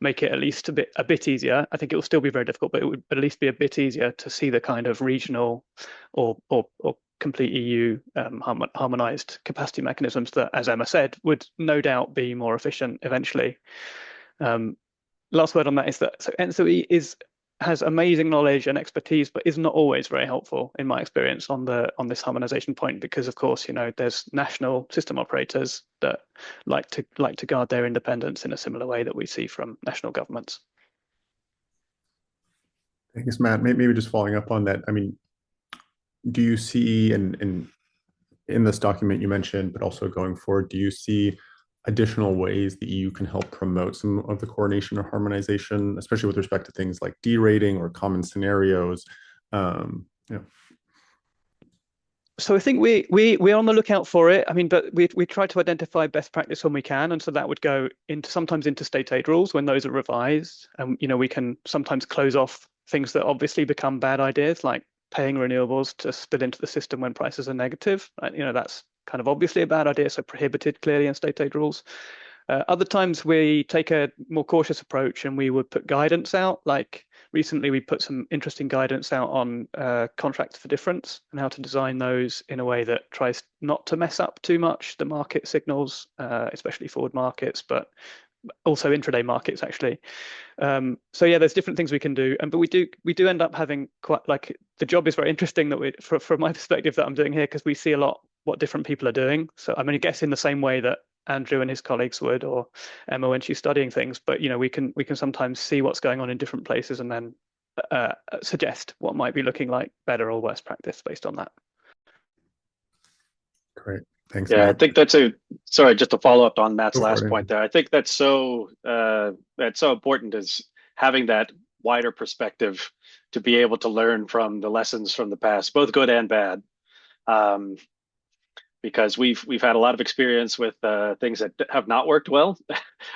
make it at least a bit easier. I think it will still be very difficult, but it would at least be a bit easier to see the kind of regional or complete EU harmonized capacity mechanisms that, as Emma said, would no doubt be more efficient eventually. Last word on that is that ENTSO-E has amazing knowledge and expertise, but is not always very helpful, in my experience, on this harmonization point, because of course, there's national system operators that like to guard their independence in a similar way that we see from national governments. Thanks, Matt. Maybe just following up on that. I mean, do you see in this document you mentioned, but also going forward, do you see additional ways the EU can help promote some of the coordination or harmonization, especially with respect to things like derating or common scenarios? So I think we're on the lookout for it. I mean, but we try to identify best practice when we can, and so that would go sometimes into state aid rules when those are revised, and we can sometimes close off things that obviously become bad ideas, like paying renewables to spit into the system when prices are negative. That's kind of obviously a bad idea, so prohibited clearly in state aid rules. Other times we take a more cautious approach and we would put guidance out. Like recently we put some interesting guidance out on contracts for difference and how to design those in a way that tries not to mess up too much the market signals, especially forward markets, but also intraday markets actually. So yeah, there's different things we can do, but we do end up having quite, like, the job is very interesting that from my perspective that I'm doing here, because we see a lot what different people are doing. So I mean, I guess in the same way that Andrew and his colleagues would, or Emma when she's studying things, but we can sometimes see what's going on in different places and then suggest what might be looking like better or worse practice based on that. Great. Thanks, yeah, Matt. I think sorry, just to follow up on Matt's last it. point there. I think that's so important, is having that wider perspective to be able to learn from the lessons from the past, both good and bad. Because we've had a lot of experience with things that have not worked well,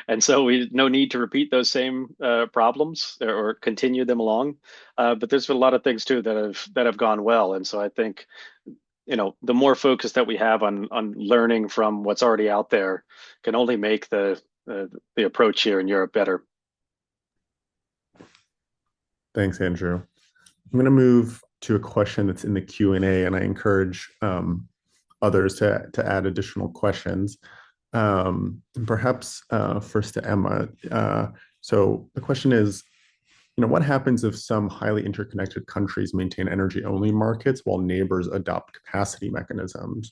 and so no need to repeat those same problems or continue them along. But there's been a lot of things too that have gone well, and so I think the more focus that we have on learning from what's already out there can only make the approach here in Europe better. Thanks, Andrew. I'm going to move to a question that's in the Q&A, and I encourage others to add additional questions. Perhaps first to Emma. So the question is, what happens if some highly interconnected countries maintain energy-only markets while neighbors adopt capacity mechanisms?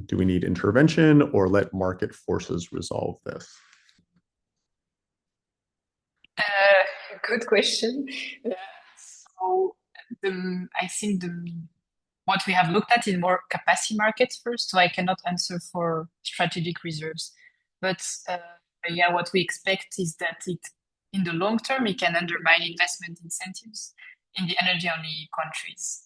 Do we need intervention or let market forces resolve this? Good question. So I think what we have looked at is more capacity markets first, so I cannot answer for strategic reserves. But yeah, what we expect is that in the long term, it can undermine investment incentives in the energy-only countries.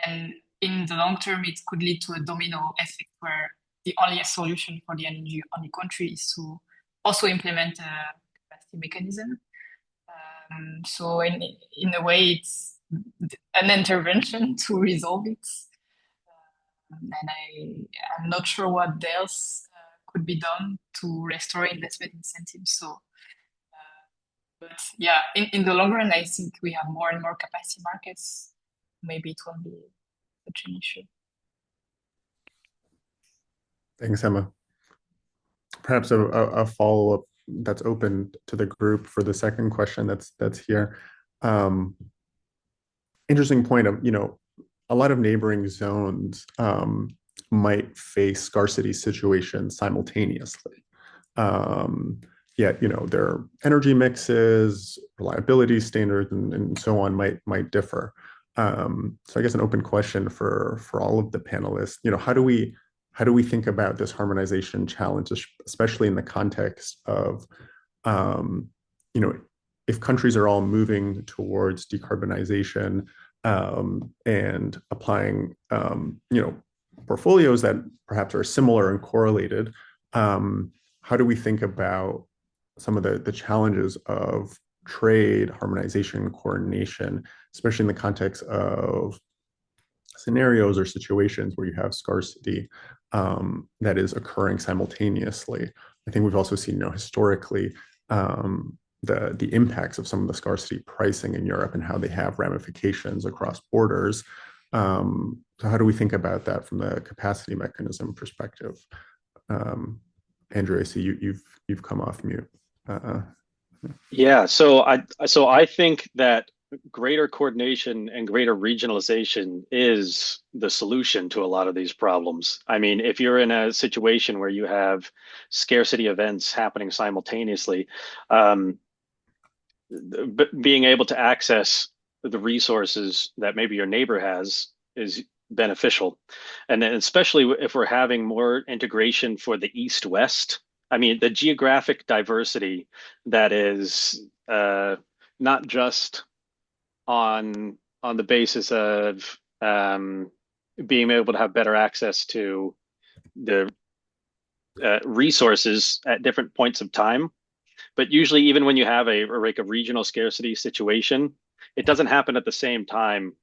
And in the long term, it could lead to a domino effect where the only solution for the energy-only country is to also implement a capacity mechanism. So in a way, it's an intervention to resolve it. And I'm not sure what else could be done to restore investment incentives. So, but yeah, in the long run, I think we have more and more capacity markets maybe it won't be such an issue. Thanks, Emma. Perhaps a follow-up that's open to the group for the second question that's here. Interesting point of, a lot of neighboring zones might face scarcity situations simultaneously. Yet, their energy mixes, reliability standards, and so on might differ. So I guess an open question for all of the panelists, how do we think about this harmonization challenge, especially in the context of, if countries are all moving towards decarbonization and applying, portfolios that perhaps are similar and correlated, how do we think about some of the challenges of trade, harmonization, coordination, especially in the context of scenarios or situations where you have scarcity that is occurring simultaneously? I think we've also seen, historically, the impacts of some of the scarcity pricing in Europe and how they have ramifications across borders. So how do we think about that from the capacity mechanism perspective? Andrew, I see you've come off mute. Yeah, so I think that greater coordination and greater regionalization is the solution to a lot of these problems. I mean, if you're in a situation where you have scarcity events happening simultaneously, being able to access the resources that maybe your neighbor has is beneficial. And then especially if we're having more integration for the East-West, I mean, the geographic diversity that is not just on the basis of being able to have better access to the resources at different points of time. But usually, even when you have a regional scarcity situation, it doesn't happen at the same time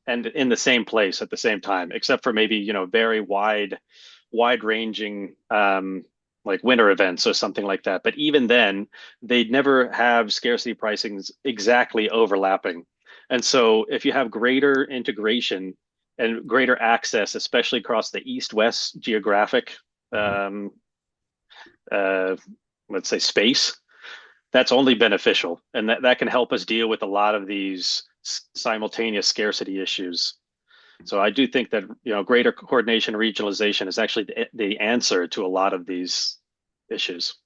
and in the same place at the same time, except for maybe, very wide-ranging like winter events or something like that. But even then, they'd never have scarcity pricings exactly overlapping. And so if you have greater integration and greater access, especially across the East-West geographic, let's say, space, that's only beneficial. And that can help us deal with a lot of these simultaneous scarcity issues. So I do think that, greater coordination and regionalization is actually the answer to a lot of these issues.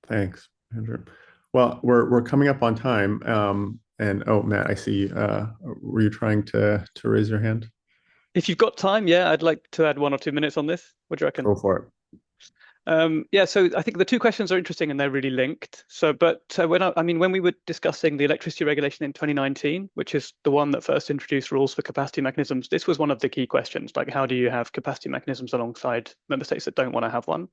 Thanks, Andrew. Well, we're coming up on time. And Matt, I see, were you trying to raise your hand? If you've got time, yeah, I'd like to add 1 or 2 minutes on this. What do you reckon? Go for it. Yeah, so I think the two questions are interesting and they're really linked. So, but when we were discussing the electricity regulation in 2019, which is the one that first introduced rules for capacity mechanisms, this was one of the key questions, like how do you have capacity mechanisms alongside member states that don't want to have one?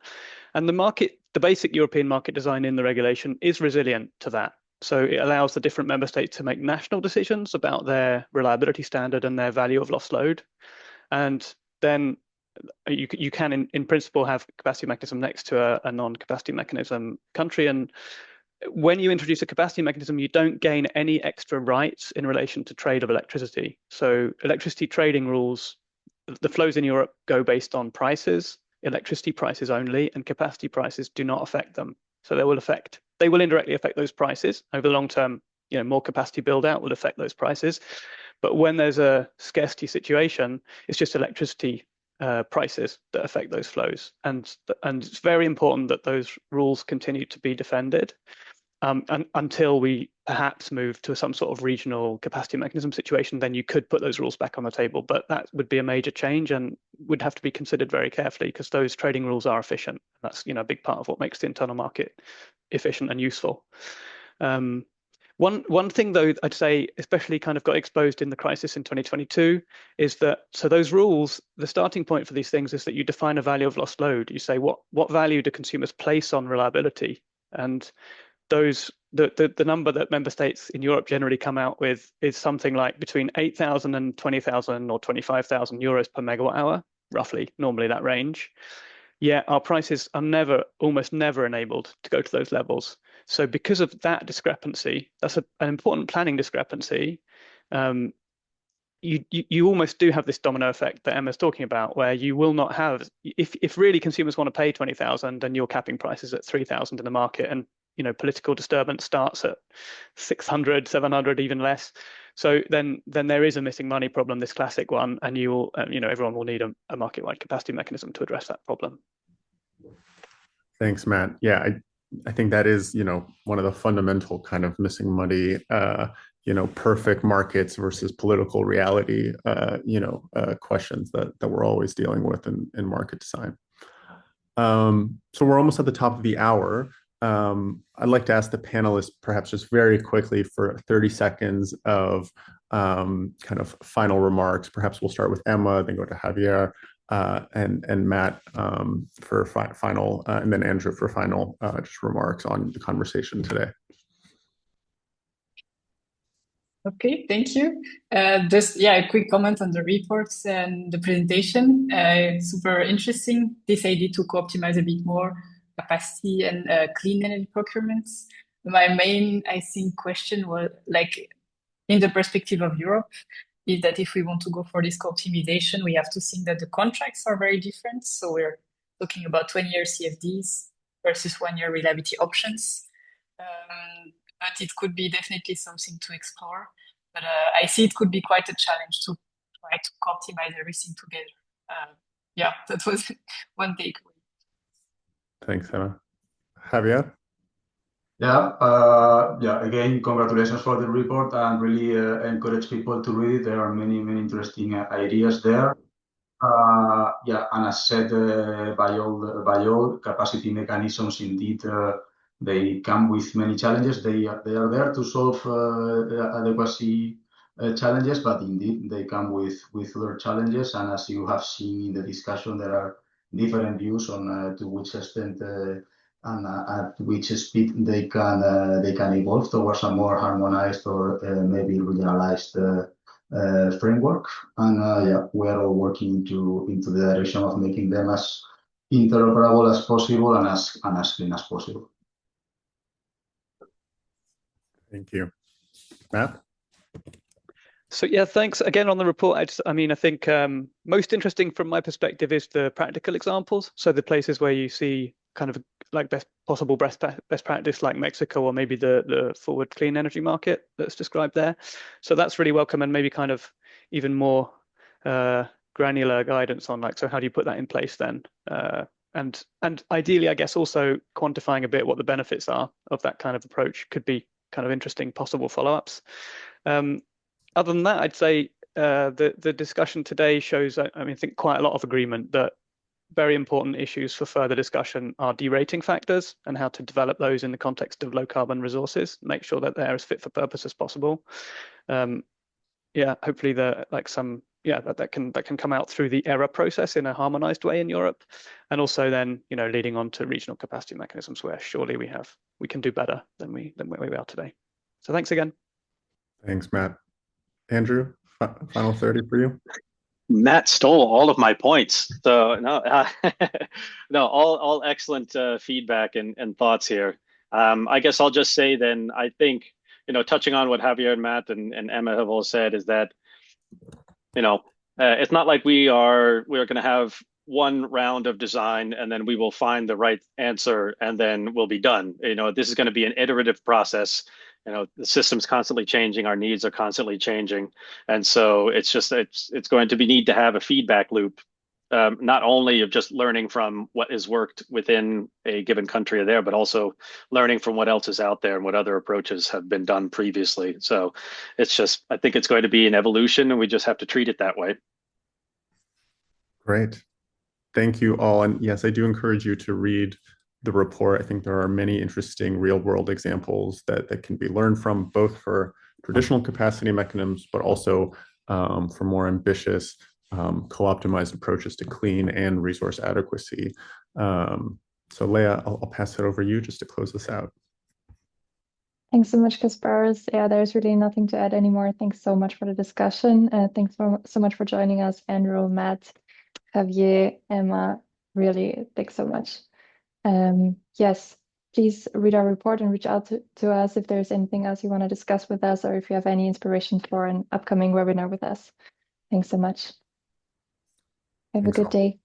And the basic European market design in the regulation is resilient to that. So it allows the different member states to make national decisions about their reliability standard and their value of lost load. And then you can, in principle, have a capacity mechanism next to a non-capacity mechanism country. And when you introduce a capacity mechanism, you don't gain any extra rights in relation to trade of electricity. So electricity trading rules, the flows in Europe go based on prices, electricity prices only, and capacity prices do not affect them. So they will indirectly affect those prices over the long term. More capacity build out will affect those prices. But when there's a scarcity situation, it's just electricity prices that affect those flows, and it's very important that those rules continue to be defended until we perhaps move to some sort of regional capacity mechanism situation. Then you could put those rules back on the table, but that would be a major change and would have to be considered very carefully because those trading rules are efficient. That's a big part of what makes the internal market efficient and useful. One thing, though, I'd say especially kind of got exposed in the crisis in 2022 is that, so those rules, the starting point for these things is that you define a value of lost load. You say what value do consumers place on reliability? And the number that member states in Europe generally come out with is something like between 8,000 and 20,000 or 25,000 euros per megawatt hour, roughly, normally that range. Yeah, our prices are almost never enabled to go to those levels. So because of that discrepancy, that's an important planning discrepancy. You almost do have this domino effect that Emma's talking about, where you will not have, if really consumers want to pay 20,000 and you're capping prices at 3,000 in the market, and political disturbance starts at 600, 700, even less. So then there is a missing money problem, this classic one, and you will, everyone will need a market-wide capacity mechanism to address that problem. Thanks, Matt. Yeah, I think that is, one of the fundamental kind of missing money, perfect markets versus political reality, questions that we're always dealing with in market design. So we're almost at the top of the hour. I'd like to ask the panelists perhaps just very quickly for 30 seconds of kind of final remarks. Perhaps we'll start with Emma, then go to Javier, and Matt for final, and then Andrew for final just remarks on the conversation today. Okay, thank you. Just a quick comment on the reports and the presentation. Super interesting. This idea to co-optimize a bit more capacity and clean energy procurements. My main, I think, question was in the perspective of Europe, is that if we want to go for this co-optimization, we have to think that the contracts are very different. So we're talking about 20-year CFDs versus 1-year reliability options. But it could be definitely something to explore. But I see it could be quite a challenge to try to optimize everything together. That was one takeaway. Thanks, Emma. Javier? Again, congratulations for the report, and really encourage people to read it. There are many interesting ideas there. And as said by all capacity mechanisms, indeed, they come with many challenges. They are there to solve adequacy challenges, but indeed they come with other challenges. And as you have seen in the discussion, there are different views on to which extent and at which speed they can evolve towards a more harmonized or maybe regionalized framework. And we are all working into the direction of making them as interoperable as possible and as clean as possible. Thank you. Matt? So thanks again on the report. I think most interesting from my perspective is the practical examples. So the places where you see kind of like best practice, like Mexico, or maybe the forward clean energy market that's described there. So that's really welcome, and maybe kind of even more granular guidance on so how do you put that in place then? And ideally, I guess also quantifying a bit what the benefits are of that kind of approach could be kind of interesting possible follow-ups. Other than that, I'd say the discussion today shows, I think, quite a lot of agreement that very important issues for further discussion are derating factors and how to develop those in the context of low carbon resources, make sure that they're as fit for purpose as possible. Hopefully that can come out through the ERA process in a harmonized way in Europe, and also then leading on to regional capacity mechanisms where surely we can do better than we are today. So thanks again. Thanks, Matt. Andrew, final 30 for you. Matt stole all of my points. So no, all excellent feedback and thoughts here. I guess I'll just say then, I think, touching on what Javier and Matt and Emma have all said, is that, it's not like we're going to have one round of design and then we will find the right answer and then we'll be done. This is going to be an iterative process. The system's constantly changing, our needs are constantly changing. And so it's going to need to have a feedback loop, not only of just learning from what has worked within a given country or there, but also learning from what else is out there and what other approaches have been done previously. So I think it's going to be an evolution, and we just have to treat it that way. Great. Thank you all. And yes, I do encourage you to read the report. I think there are many interesting real world examples that can be learned from, both for traditional capacity mechanisms, but also for more ambitious co-optimized approaches to clean and resource adequacy. So Leah, I'll pass it over to you just to close this out. Thanks so much, Kaspars. There's really nothing to add anymore. Thanks so much for the discussion. Thanks so much for joining us, Andrew, Matt, Javier, Emma. Really, thanks so much. Yes, please read our report and reach out to us if there's anything else you want to discuss with us, or if you have any inspiration for an upcoming webinar with us. Thanks so much. Have a Thanks good all. day.